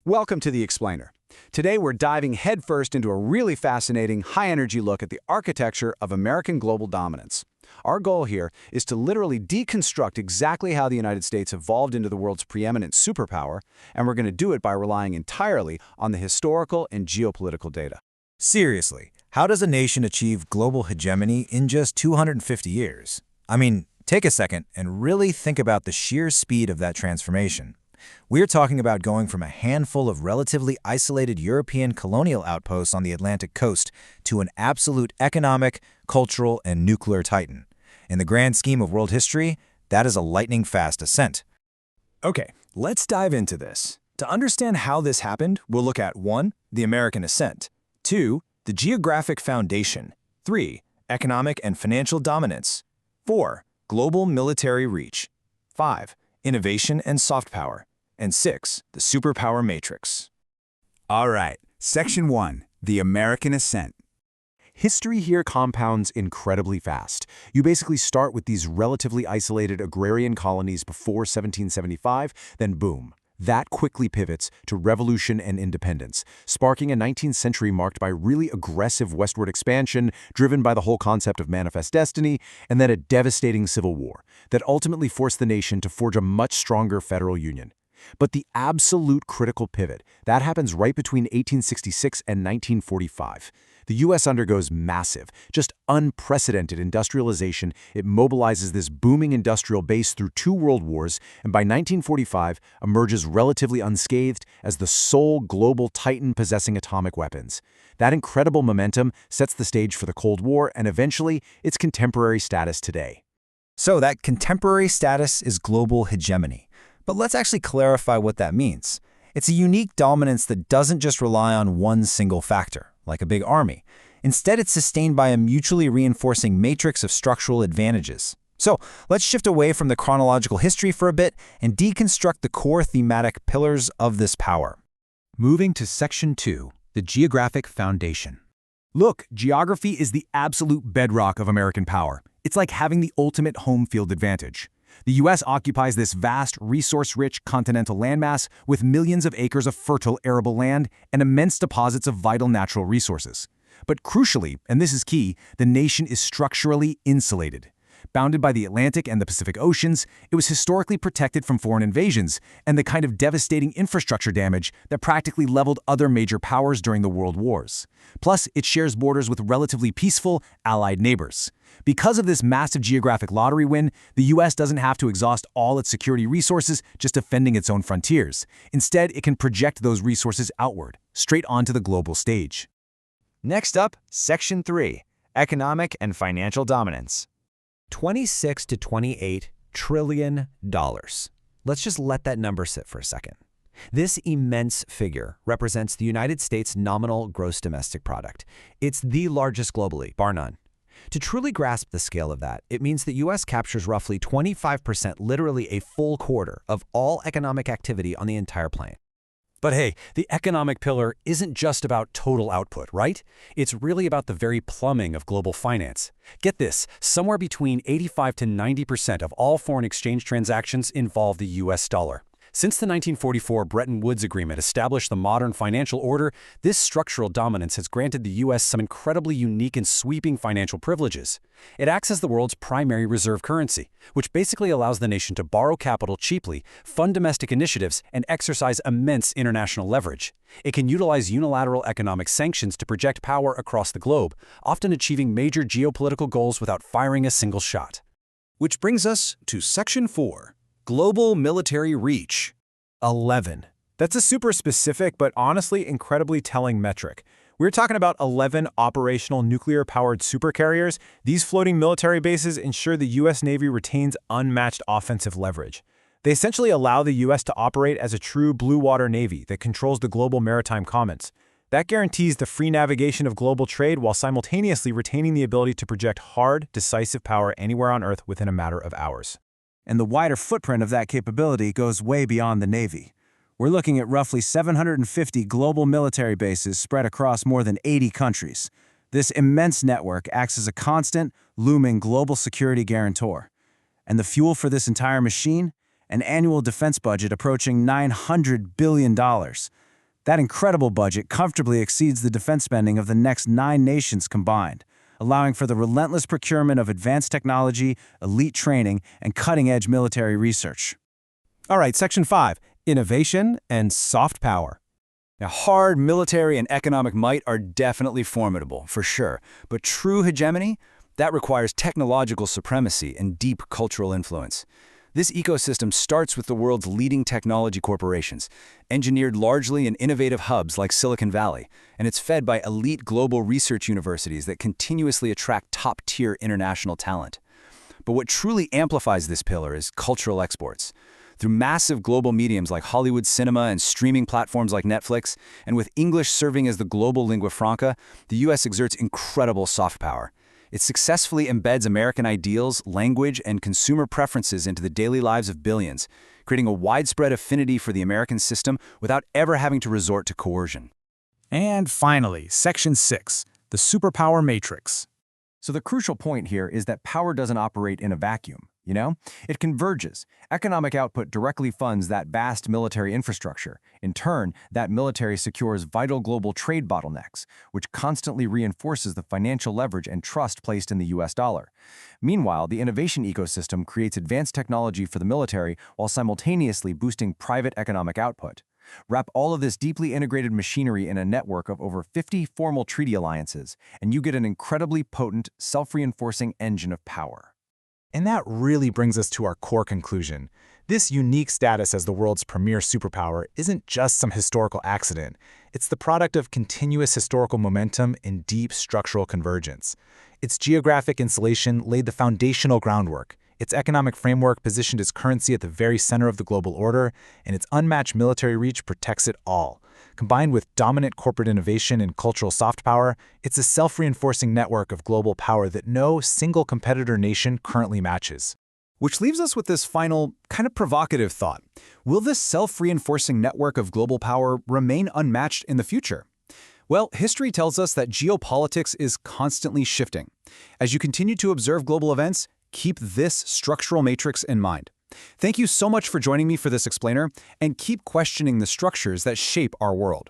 Welcome to The Explainer. Today we're diving headfirst into a really fascinating, high-energy look at the architecture of American global dominance. Our goal here is to literally deconstruct exactly how the United States evolved into the world's preeminent superpower, and we're going to do it by relying entirely on the historical and geopolitical data. Seriously, how does a nation achieve global hegemony in just 250 years? I mean, take a second and really think about the sheer speed of that transformation. We're talking about going from a handful of relatively isolated European colonial outposts on the Atlantic coast to an absolute economic, cultural, and nuclear titan. In the grand scheme of world history, that is a lightning-fast ascent. Okay, let's dive into this. To understand how this happened, we'll look at 1. The American ascent, 2. The geographic foundation, 3. Economic and financial dominance, 4. Global military reach, 5. Innovation and soft power, and 6. The superpower matrix. All right, Section 1, the American ascent. History here compounds incredibly fast. You basically start with these relatively isolated agrarian colonies before 1775, then boom. That quickly pivots to revolution and independence, sparking a 19th century marked by really aggressive westward expansion driven by the whole concept of manifest destiny, and then a devastating civil war that ultimately forced the nation to forge a much stronger federal union. But the absolute critical pivot, that happens right between 1866 and 1945. The U.S. undergoes massive, just unprecedented industrialization. It mobilizes this booming industrial base through 2 world wars, and by 1945 emerges relatively unscathed as the sole global titan possessing atomic weapons. That incredible momentum sets the stage for the Cold War and eventually its contemporary status today. So that contemporary status is global hegemony. But let's actually clarify what that means. It's a unique dominance that doesn't just rely on one single factor, like a big army. Instead, it's sustained by a mutually reinforcing matrix of structural advantages. So let's shift away from the chronological history for a bit and deconstruct the core thematic pillars of this power. Moving to Section 2, the geographic foundation. Look, geography is the absolute bedrock of American power. It's like having the ultimate home field advantage. The U.S. occupies this vast, resource-rich continental landmass with millions of acres of fertile arable land and immense deposits of vital natural resources. But crucially, and this is key, the nation is structurally insulated. Bounded by the Atlantic and the Pacific Oceans, it was historically protected from foreign invasions and the kind of devastating infrastructure damage that practically leveled other major powers during the World Wars. Plus, it shares borders with relatively peaceful, allied neighbors. Because of this massive geographic lottery win, the U.S. doesn't have to exhaust all its security resources just defending its own frontiers. Instead, it can project those resources outward, straight onto the global stage. Next up, Section 3, Economic and Financial Dominance. $26 to $28 trillion. Let's just let that number sit for a second. This immense figure represents the United States' nominal gross domestic product. It's the largest globally, bar none. To truly grasp the scale of that, it means the U.S. captures roughly 25%, literally a full quarter, of all economic activity on the entire planet. But hey, the economic pillar isn't just about total output, right? It's really about the very plumbing of global finance. Get this, somewhere between 85 to 90% of all foreign exchange transactions involve the U.S. dollar. Since the 1944 Bretton Woods Agreement established the modern financial order, this structural dominance has granted the U.S. some incredibly unique and sweeping financial privileges. It acts as the world's primary reserve currency, which basically allows the nation to borrow capital cheaply, fund domestic initiatives, and exercise immense international leverage. It can utilize unilateral economic sanctions to project power across the globe, often achieving major geopolitical goals without firing a single shot. Which brings us to Section 4. Global military reach. 11. That's a super specific but honestly incredibly telling metric. We're talking about 11 operational nuclear-powered supercarriers. These floating military bases ensure the U.S. Navy retains unmatched offensive leverage. They essentially allow the U.S. to operate as a true blue water navy that controls the global maritime commons. That guarantees the free navigation of global trade while simultaneously retaining the ability to project hard, decisive power anywhere on Earth within a matter of hours. And the wider footprint of that capability goes way beyond the Navy. We're looking at roughly 750 global military bases spread across more than 80 countries. This immense network acts as a constant, looming global security guarantor. And the fuel for this entire machine? An annual defense budget approaching $900 billion. That incredible budget comfortably exceeds the defense spending of the next 9 nations combined, allowing for the relentless procurement of advanced technology, elite training, and cutting-edge military research. All right, Section 5, Innovation and Soft Power. Now, hard military and economic might are definitely formidable, for sure. But true hegemony? That requires technological supremacy and deep cultural influence. This ecosystem starts with the world's leading technology corporations, engineered largely in innovative hubs like Silicon Valley, and it's fed by elite global research universities that continuously attract top-tier international talent. But what truly amplifies this pillar is cultural exports. Through massive global mediums like Hollywood cinema and streaming platforms like Netflix, and with English serving as the global lingua franca, the U.S. exerts incredible soft power. It successfully embeds American ideals, language, and consumer preferences into the daily lives of billions, creating a widespread affinity for the American system without ever having to resort to coercion. And finally, Section 6, the Superpower Matrix. So the crucial point here is that power doesn't operate in a vacuum, you know? It converges. Economic output directly funds that vast military infrastructure. In turn, that military secures vital global trade bottlenecks, which constantly reinforces the financial leverage and trust placed in the US dollar. Meanwhile, the innovation ecosystem creates advanced technology for the military while simultaneously boosting private economic output. Wrap all of this deeply integrated machinery in a network of over 50 formal treaty alliances, and you get an incredibly potent, self-reinforcing engine of power. And that really brings us to our core conclusion. This unique status as the world's premier superpower isn't just some historical accident. It's the product of continuous historical momentum and deep structural convergence. Its geographic insulation laid the foundational groundwork. Its economic framework positioned its currency at the very center of the global order, and its unmatched military reach protects it all. Combined with dominant corporate innovation and cultural soft power, it's a self-reinforcing network of global power that no single competitor nation currently matches. Which leaves us with this final, kind of provocative thought. Will this self-reinforcing network of global power remain unmatched in the future? Well, history tells us that geopolitics is constantly shifting. As you continue to observe global events, keep this structural matrix in mind. Thank you so much for joining me for this explainer, and keep questioning the structures that shape our world.